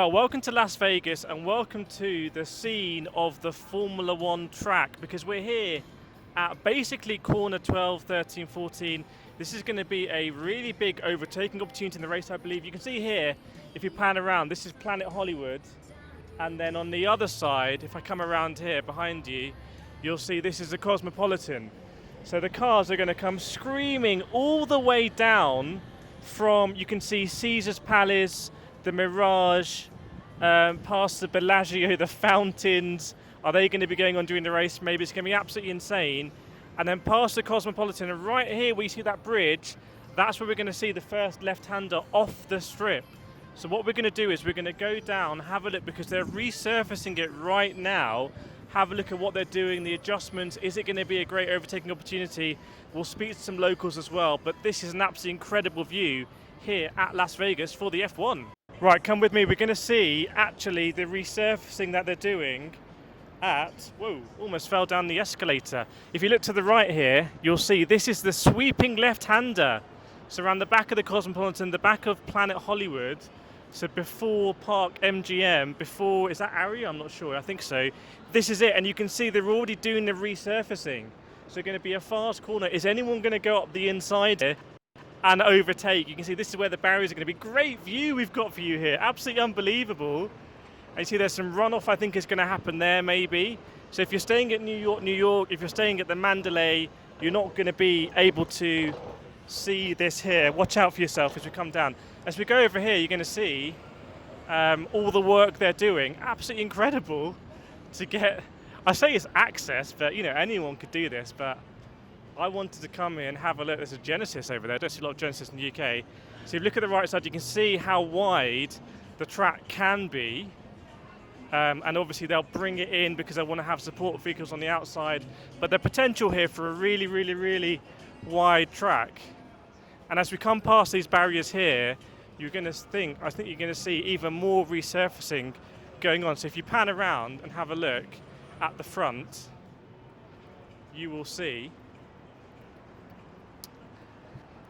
Well, welcome to Las Vegas and welcome to the scene of the Formula One track, because we're here at basically corner 12, 13, 14. This is going to be a really big overtaking opportunity in the race, I believe. You can see here, if you pan around, this is Planet Hollywood. And then on the other side, if I come around here behind you, you'll see this is the Cosmopolitan. So the cars are going to come screaming all the way down from, you can see Caesar's Palace, the Mirage, past the Bellagio, the fountains. Are they going to be going on during the race? Maybe it's going to be absolutely insane. And then past the Cosmopolitan, and right here we see that bridge. That's where we're going to see the first left-hander off the strip. So what we're going to do is we're going to go down, have a look, because they're resurfacing it right now. Have a look at what they're doing, the adjustments. Is it going to be a great overtaking opportunity? We'll speak to some locals as well, but this is an absolutely incredible view here at Las Vegas for the F1. Right, come with me. We're going to see actually the resurfacing that they're doing at, whoa, almost fell down the escalator. If you look to the right here, you'll see this is the sweeping left-hander. So around the back of the Cosmopolitan, the back of Planet Hollywood, so before Park MGM, before, is that area? I'm not sure, I think so. This is it, and you can see they're already doing the resurfacing. So going to be a fast corner. Is anyone going to go up the inside here and overtake? You can see this is where the barriers are going to be. Great view we've got for you here, absolutely unbelievable. And you see there's some runoff I think is going to happen there maybe. So if you're staying at New York, if you're staying at the Mandalay, you're not going to be able to see this here. Watch out for yourself as we come down. As we go over here, you're going to see all the work they're doing. Absolutely incredible to get, I say it's access, but you know, anyone could do this, but I wanted to come in and have a look. There's a Genesis over there. I don't see a lot of Genesis in the UK. So if you look at the right side, you can see how wide the track can be. And obviously they'll bring it in because they want to have support vehicles on the outside. But the potential here for a really, really, really wide track. And as we come past these barriers here, I think you're going to see even more resurfacing going on. So if you pan around and have a look at the front, you will see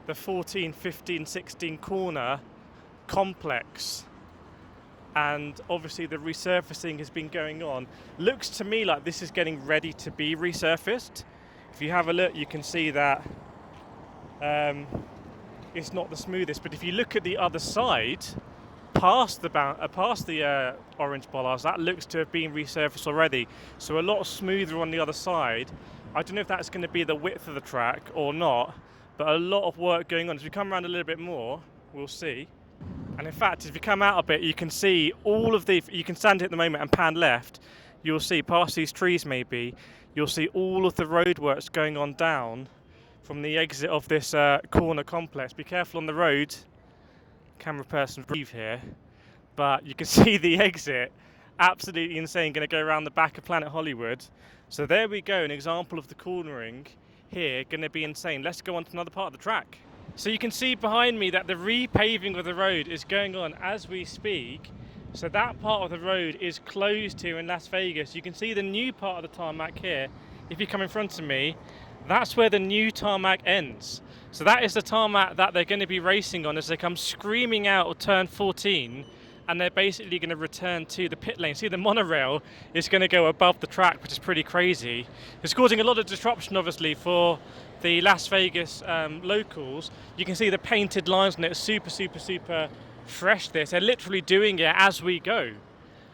the 14, 15, 16 corner complex. And obviously the resurfacing has been going on. Looks to me like this is getting ready to be resurfaced. If you have a look, you can see that it's not the smoothest, but if you look at the other side, past the orange bollards, that looks to have been resurfaced already. So a lot smoother on the other side. I don't know if that's going to be the width of the track or not, but a lot of work going on. As we come around a little bit more, we'll see. And in fact, if you come out a bit, you can see you can stand here at the moment and pan left, you'll see past these trees maybe, you'll see all of the roadworks going on down from the exit of this corner complex. Be careful on the road, camera person breathe here, but you can see the exit, absolutely insane, going to go around the back of Planet Hollywood. So there we go, an example of the cornering here, going to be insane. Let's go on to another part of the track. So you can see behind me that the repaving of the road is going on as we speak. So that part of the road is closed here in Las Vegas. You can see the new part of the tarmac here. If you come in front of me, that's where the new tarmac ends. So that is the tarmac that they're going to be racing on as they come screaming out of turn 14, and they're basically going to return to the pit lane. See, the monorail is going to go above the track, which is pretty crazy. It's causing a lot of disruption, obviously, for the Las Vegas locals. You can see the painted lines on it, super, super, super fresh this. They're literally doing it as we go.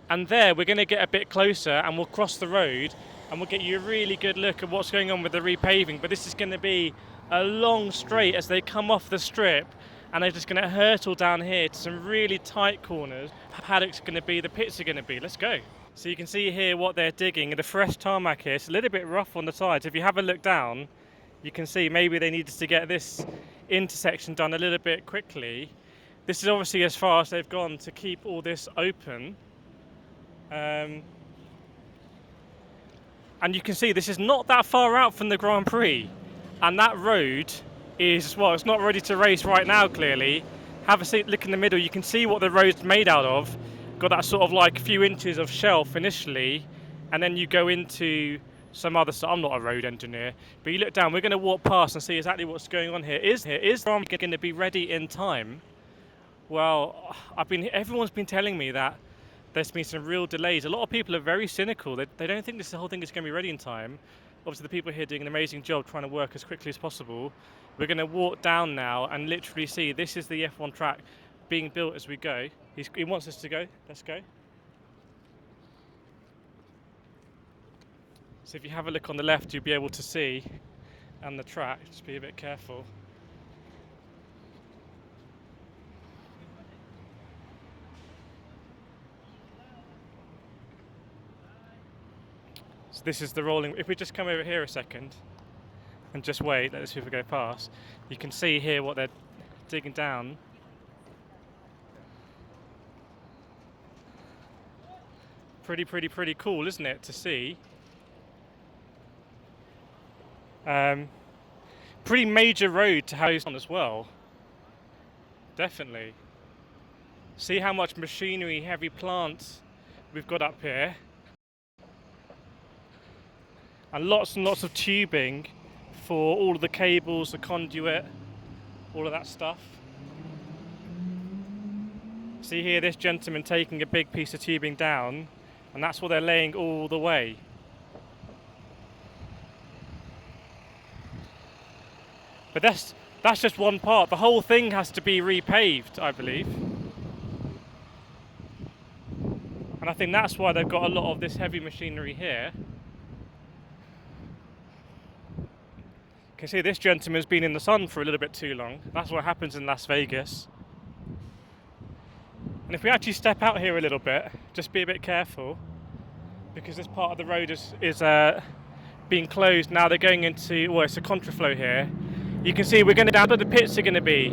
And there, we're going to get a bit closer and we'll cross the road and we'll get you a really good look at what's going on with the repaving. But this is going to be a long straight as they come off the strip, and they're just going to hurtle down here to some really tight corners. Paddock's going to be, the pits are going to be. Let's go. So you can see here what they're digging. The fresh tarmac here, it's a little bit rough on the sides. If you have a look down, you can see maybe they needed to get this intersection done a little bit quickly. This is obviously as far as they've gone to keep all this open. And you can see this is not that far out from the Grand Prix. And that road is, well, it's not ready to race right now, clearly. Have a look in the middle. You can see what the road's made out of. Got that sort of like few inches of shelf initially. And then you go into some other stuff. I'm not a road engineer. But you look down, we're going to walk past and see exactly what's going on here. Is going to be ready in time? Well, everyone's been telling me that there's been some real delays. A lot of people are very cynical. They don't think this whole thing is going to be ready in time. Obviously, the people here doing an amazing job trying to work as quickly as possible. We're going to walk down now and literally see this is the F1 track being built as we go. He wants us to go. Let's go. So if you have a look on the left, you'll be able to see, and the track, just be a bit careful. So this is the rolling. If we just come over here a second and just wait, let us people go past, you can see here what they're digging down. Pretty cool, isn't it, to see? Pretty major road to house on as well. Definitely. See how much machinery, heavy plants we've got up here. And lots of tubing for all of the cables, the conduit, all of that stuff. See here this gentleman taking a big piece of tubing down, and that's what they're laying all the way. But that's just one part. The whole thing has to be repaved, I believe. And I think that's why they've got a lot of this heavy machinery here. You can see this gentleman's been in the sun for a little bit too long. That's what happens in Las Vegas. And if we actually step out here a little bit, just be a bit careful, because this part of the road is being closed. Now they're going into, well, it's a contraflow here. You can see we're going down where the pits are going to be.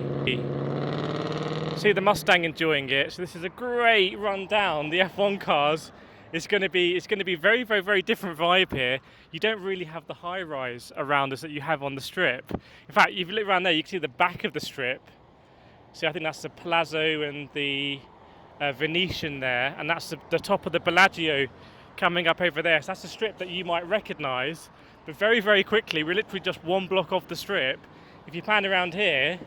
See the Mustang enjoying it. So this is a great run down the F1 cars. It's going to be very different vibe here. You don't really have the high rise around us that you have on the strip. In fact, if you look around there, you can see the back of the strip. See, I think that's the Palazzo and the Venetian there, and that's the top of the Bellagio coming up over there. So that's a strip that you might recognise. But very quickly, we're literally just one block off the strip. If you pan around here,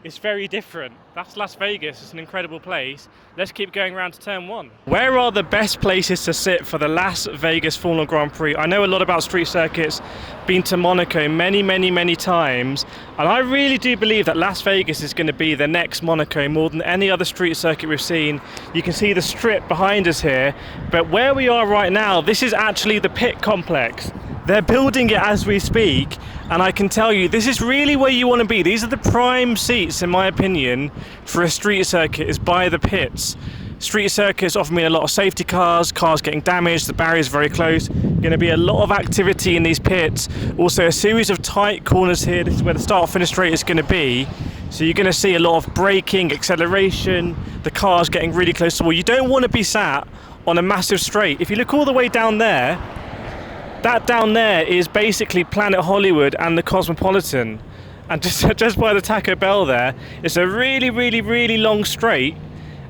it's very different. That's Las Vegas. It's an incredible place. Let's keep going around to turn 1. Where are the best places to sit for the Las Vegas Formula Grand Prix? I know a lot about street circuits, been to Monaco many times, and I really do believe that Las Vegas is going to be the next Monaco more than any other street circuit we've seen. You can see the strip behind us here, but where we are right now, this is actually the pit complex. They're building it as we speak, and I can tell you, this is really where you want to be. These are the prime seats, in my opinion, for a street circuit, is by the pits. Street circuits often mean a lot of safety cars getting damaged, the barrier's very close. Going to be a lot of activity in these pits. Also a series of tight corners here. This is where the start-finish straight is going to be. So you're going to see a lot of braking, acceleration, the cars getting really close to the wall. You don't want to be sat on a massive straight. If you look all the way down there, that down there is basically Planet Hollywood and the Cosmopolitan. And just by the Taco Bell there, it's a really long straight.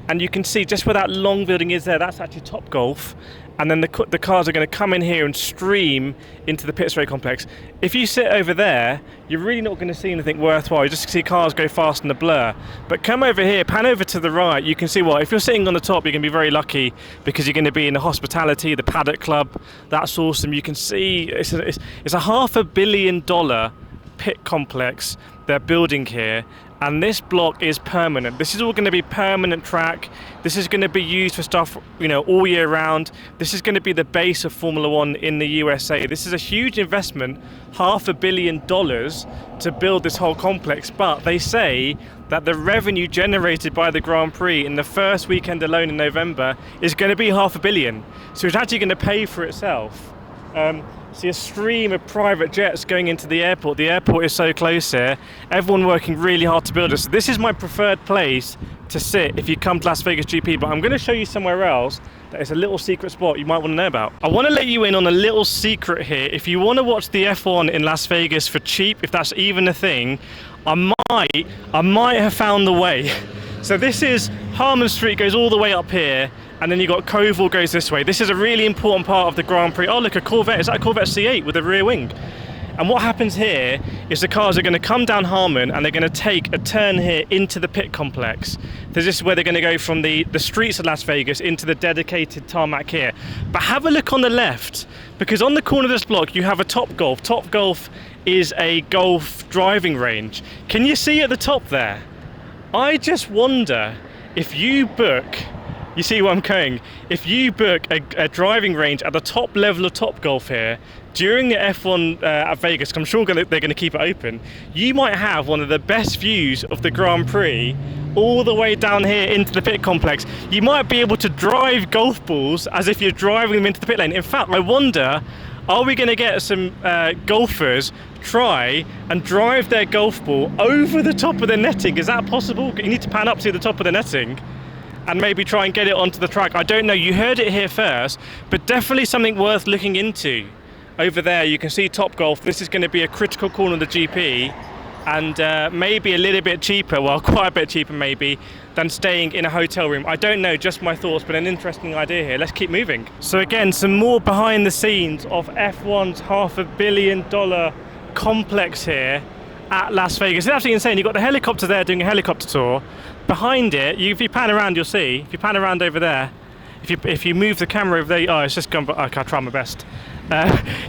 And you can see just where that long building is there, that's actually Topgolf. And then the cars are going to come in here and stream into the pit straight complex. If you sit over there, you're really not going to see anything worthwhile. You just see cars go fast in the blur. But come over here, pan over to the right, you can see, well, if you're sitting on the top, you're going to be very lucky because you're going to be in the hospitality, the Paddock Club. That's awesome. You can see it's a $500 million pit complex they're building here. And this block is permanent. This is all going to be permanent track. This is going to be used for stuff, all year round. This is going to be the base of Formula One in the USA. This is a huge investment, $500 million to build this whole complex. But they say that the revenue generated by the Grand Prix in the first weekend alone in November is going to be $500 million. So it's actually going to pay for itself. See a stream of private jets going into the airport. The airport is so close here. Everyone working really hard to build it. So this is my preferred place to sit if you come to Las Vegas GP. But I'm going to show you somewhere else that is a little secret spot you might want to know about. I want to let you in on a little secret here. If you want to watch the F1 in Las Vegas for cheap, if that's even a thing, I might have found the way. So this is Harmon Street, goes all the way up here. And then you've got Koval goes this way. This is a really important part of the Grand Prix. Oh, look, a Corvette. Is that a Corvette C8 with a rear wing? And what happens here is the cars are going to come down Harmon and they're going to take a turn here into the pit complex. So this is where they're going to go from the streets of Las Vegas into the dedicated tarmac here. But have a look on the left, because on the corner of this block you have a Topgolf. Topgolf is a golf driving range. Can you see at the top there? I just wonder if you book, you see where I'm going, if you book a driving range at the top level of Topgolf here during the F1 at Vegas, I'm sure they're going to keep it open, you might have one of the best views of the Grand Prix all the way down here into the pit complex. You might be able to drive golf balls as if you're driving them into the pit lane. In fact, I wonder, are we going to get some golfers try and drive their golf ball over the top of the netting? Is that possible? You need to pan up to the top of the netting and maybe try and get it onto the track. I don't know, you heard it here first, but definitely something worth looking into. Over there you can see Topgolf. This is going to be a critical corner of the GP, and maybe a little bit cheaper, well, quite a bit cheaper maybe, than staying in a hotel room. I don't know, just my thoughts, but an interesting idea here. Let's keep moving. So again, some more behind the scenes of F1's $500 million complex here at Las Vegas. It's absolutely insane. You've got the helicopter there doing a helicopter tour. Behind it, if you pan around, you'll see, if you pan around over there, if you move the camera over there, oh, it's just gone, but okay, I'll try my best.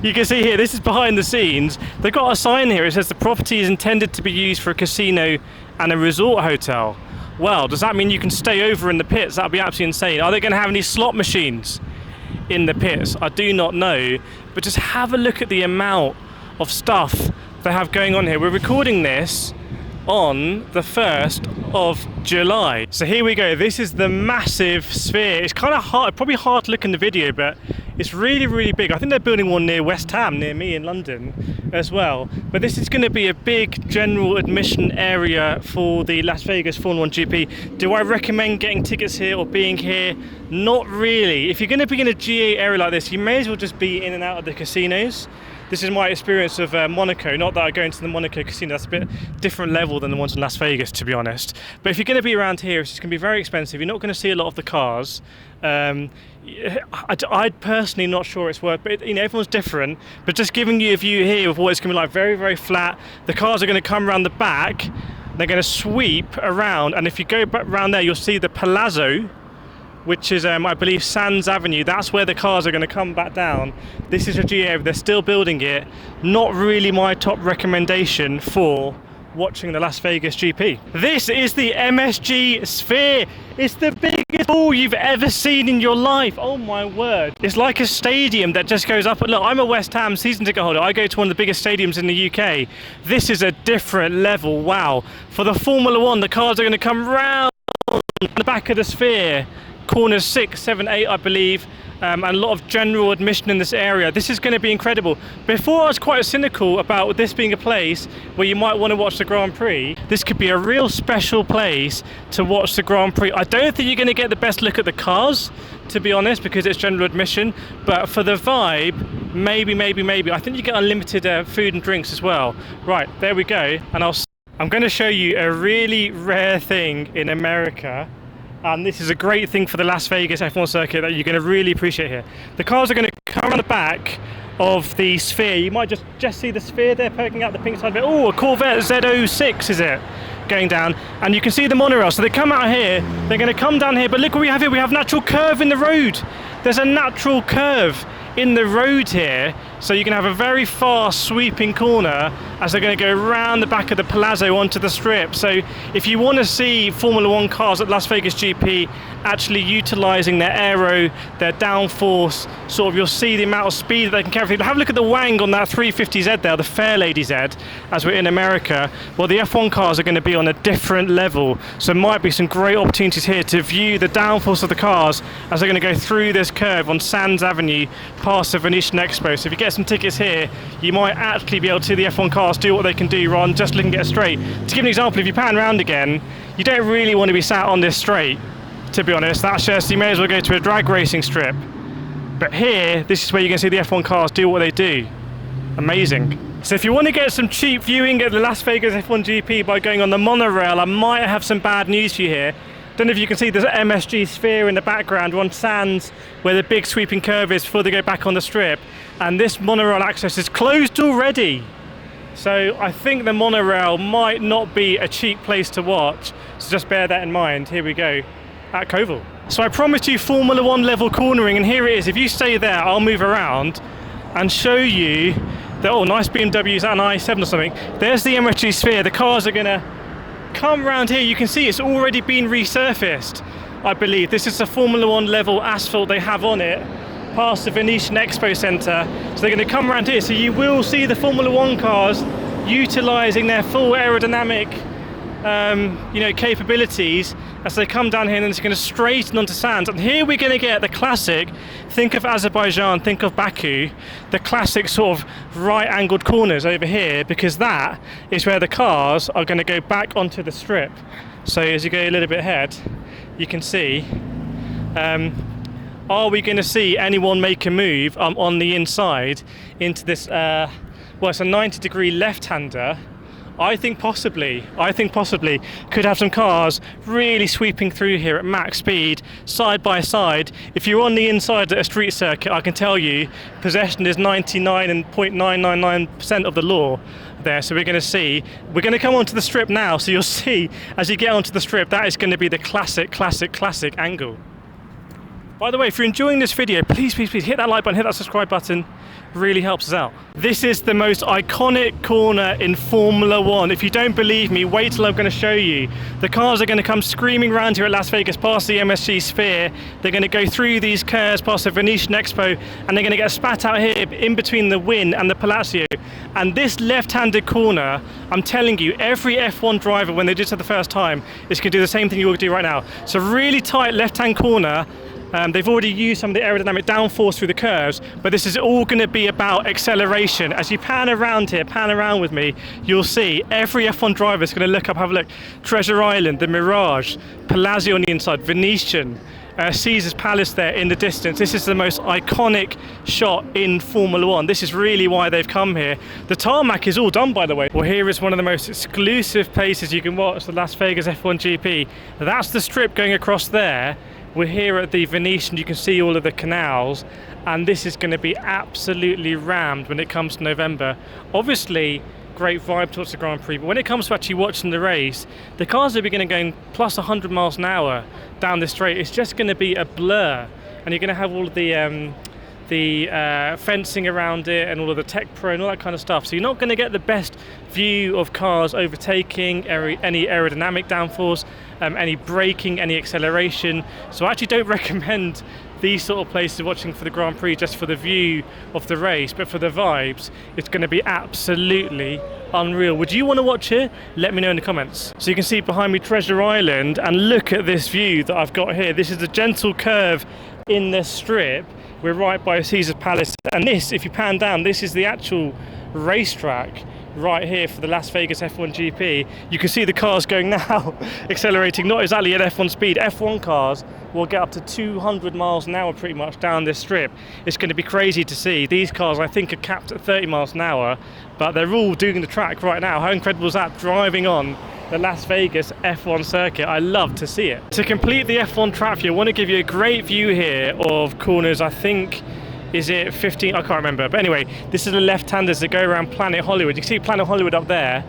You can see here, this is behind the scenes. They've got a sign here, it says the property is intended to be used for a casino and a resort hotel. Well, does that mean you can stay over in the pits? That'd be absolutely insane. Are they going to have any slot machines in the pits? I do not know, but just have a look at the amount of stuff they have going on here. We're recording this on the 1st of July. So here we go. This is the massive sphere. It's kind of hard, probably hard to look in the video, but it's really, really big. I think they're building one near West Ham, near me in London as well. But this is going to be a big general admission area for the Las Vegas Formula 1 GP. Do I recommend getting tickets here or being here? Not really. If you're going to be in a GA area like this, you may as well just be in and out of the casinos. This is my experience of Monaco. Not that I go into the Monaco casino, that's a bit different level than the ones in Las Vegas, to be honest. But if you're going to be around here, it's going to be very expensive. You're not going to see a lot of the cars. I'd personally not sure it's worth, but everyone's different. But just giving you a view here of what it's going to be like, very, very flat. The cars are going to come around the back. They're going to sweep around, and if you go back around there, you'll see the Palazzo, which is, I believe, Sands Avenue. That's where the cars are going to come back down. This is a GA, they're still building it. Not really my top recommendation for watching the Las Vegas GP. This is the MSG Sphere. It's the biggest ball you've ever seen in your life. Oh my word. It's like a stadium that just goes up. Look, I'm a West Ham season ticket holder. I go to one of the biggest stadiums in the UK. This is a different level. Wow. For the Formula 1, the cars are going to come round the back of the sphere. Corners 6, 7, 8, I believe, and a lot of general admission in this area. This is going to be incredible. Before I was quite cynical about this being a place where you might want to watch the Grand Prix. This could be a real special place to watch the Grand Prix. I don't think you're going to get the best look at the cars, to be honest, because it's general admission, but for the vibe, maybe. I think you get unlimited food and drinks as well. Right, there we go, and I'm going to show you a really rare thing in America. And this is a great thing for the Las Vegas F1 circuit that you're going to really appreciate here. The cars are going to come around the back of the sphere. You might just see the sphere there poking out the pink side of it. Oh, a Corvette Z06 is it? Going down. And you can see the monorail. So they come out here, they're going to come down here. But look what we have here. We have natural curve in the road. There's a natural curve in the road here. So you can have a very fast sweeping corner as they're going to go around the back of the Palazzo onto the strip. So if you want to see Formula 1 cars at Las Vegas GP actually utilising their aero, their downforce, sort of, you'll see the amount of speed that they can carry. Have a look at the wang on that 350Z there, the Fairlady Z, as we're in America. Well, the F1 cars are going to be on a different level. So there might be some great opportunities here to view the downforce of the cars as they're going to go through this curve on Sands Avenue past the Venetian Expo. So if you get some tickets here, you might actually be able to see the F1 cars do what they can do rather than just looking at it straight. To give an example, if you pan around again, you don't really want to be sat on this straight, to be honest. That's just, you may as well go to a drag racing strip. But here, this is where you can see the F1 cars do what they do. Amazing. So if you want to get some cheap viewing at the Las Vegas F1 GP by going on the monorail, I might have some bad news for you here. Don't know if you can see the MSG Sphere in the background on Sands, where the big sweeping curve is before they go back on the strip. And this monorail access is closed already. So I think the monorail might not be a cheap place to watch, so just bear that in mind. Here we go, at Koval. So I promised you Formula 1 level cornering, and here it is. If you stay there, I'll move around and show you the, oh, nice BMWs and i7 or something. There's the MSG Sphere. The cars are gonna come around here. You can see it's already been resurfaced, I believe. This is the Formula 1 level asphalt they have on it, past the Venetian Expo Centre. So they're going to come around here. So you will see the Formula 1 cars utilising their full aerodynamic capabilities as they come down here, and then it's going to straighten onto sand. And here we're going to get the classic, think of Azerbaijan, think of Baku, the classic sort of right-angled corners over here, because that is where the cars are going to go back onto the strip. So as you go a little bit ahead, you can see, are we going to see anyone make a move on the inside into this, well, it's a 90-degree left-hander. I think possibly could have some cars really sweeping through here at max speed, side by side. If you're on the inside at a street circuit, I can tell you possession is 99.999% of the law there. So we're going to come onto the strip now, so you'll see as you get onto the strip, that is going to be the classic angle. By the way, if you're enjoying this video, please hit that like button, hit that subscribe button. Really helps us out. This is the most iconic corner in Formula 1. If you don't believe me, wait till I'm going to show you. The cars are going to come screaming around here at Las Vegas, past the MSG Sphere. They're going to go through these curves past the Venetian Expo, and they're going to get spat out here in between the Win and the Palazzo. And this left-handed corner, I'm telling you, every F1 driver, when they do it for the first time, is going to do the same thing you're going to do right now. So really tight left-hand corner. They've already used some of the aerodynamic downforce through the curves, but this is all going to be about acceleration. As you pan around here, pan around with me, you'll see every F1 driver is going to look up, have a look. Treasure Island, the Mirage, Palazzo on the inside, Venetian, Caesar's Palace there in the distance. This is the most iconic shot in Formula 1. This is really why they've come here. The tarmac is all done, by the way. Well, here is one of the most exclusive places you can watch the Las Vegas F1 GP. That's the strip going across there. We're here at the Venetian, you can see all of the canals, and this is going to be absolutely rammed when it comes to November. Obviously, great vibe towards the Grand Prix, but when it comes to actually watching the race, the cars are beginning going plus 100 miles an hour down this straight. It's just going to be a blur, and you're going to have all of the fencing around it and all of the Tech Pro and all that kind of stuff. So you're not going to get the best view of cars overtaking, any aerodynamic downforce, any braking, any acceleration. So I actually don't recommend these sort of places watching for the Grand Prix just for the view of the race, but for the vibes, it's going to be absolutely unreal. Would you want to watch here? Let me know in the comments. So you can see behind me Treasure Island, and look at this view that I've got here. This is a gentle curve in the strip. We're right by Caesar's Palace, and this, if you pan down, this is the actual racetrack right here for the Las Vegas F1 GP. You can see the cars going now, accelerating, not exactly at F1 speed. F1 cars will get up to 200 miles an hour pretty much down this strip. It's going to be crazy to see. These cars, I think, are capped at 30 miles an hour, but they're all doing the track right now. How incredible is that, driving on the Las Vegas F1 circuit? I love to see it. To complete the F1 track view, I want to give you a great view here of corners, I think, is it 15? I can't remember. But anyway, this is the left-handers that go around Planet Hollywood. You can see Planet Hollywood up there,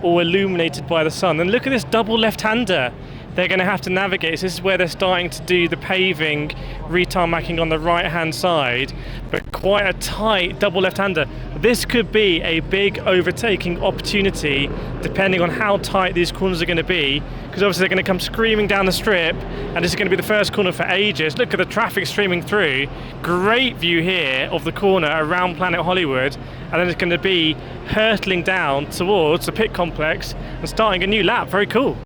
all illuminated by the sun. And look at this double left-hander they're going to have to navigate. So this is where they're starting to do the paving, retarmacking on the right-hand side, but quite a tight double left-hander. This could be a big overtaking opportunity depending on how tight these corners are going to be, because obviously they're going to come screaming down the strip, and this is going to be the first corner for ages. Look at the traffic streaming through. Great view here of the corner around Planet Hollywood, and then it's going to be hurtling down towards the pit complex and starting a new lap. Very cool.